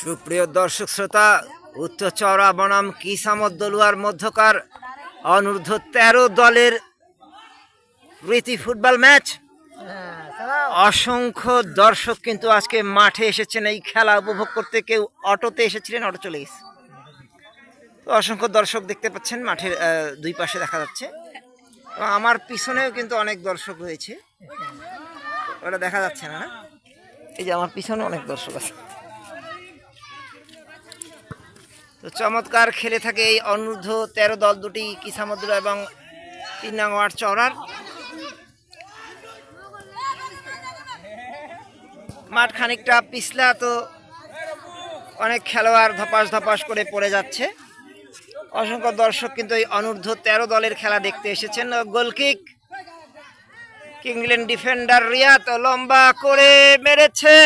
সুপ্রিয় দর্শক শ্রোতা, উত্তর চওড়া বনাম কিসামত দলুয়ার মধ্যকার অনূর্ধ্ব 13 দলের প্রীতি ফুটবল ম্যাচ। অসংখ্য দর্শক কিন্তু আজকে মাঠে এসেছেন এই খেলা উপভোগ করতে। কেউ অটোতে এসেছিলেন, অটো চলে গেছে। তো অসংখ্য দর্শক দেখতে পাচ্ছেন মাঠের দুই পাশে দেখা যাচ্ছে, এবং আমার পিছনেও কিন্তু অনেক দর্শক রয়েছে। ওটা দেখা যাচ্ছে না, এই যে আমার পিছনে অনেক দর্শক আছে। তো চমৎকার খেলে থাকে এই অনূর্ধ্ব 13 দল দুটি, কিসামত এবং 3 নং ওয়ার্ড চওড়ার। মাঠ খানিকটা পিছলা, তো অনেক খেলোয়াড় ধপাস ধপাস করে পড়ে যাচ্ছে। অসংখ্য দর্শক কিন্তু এই অনূর্ধ্ব 13 দলের খেলা দেখতে এসেছেন। গোলকিক, ইংল্যান্ড ডিফেন্ডার রিয়াত লম্বা করে মেরেছে।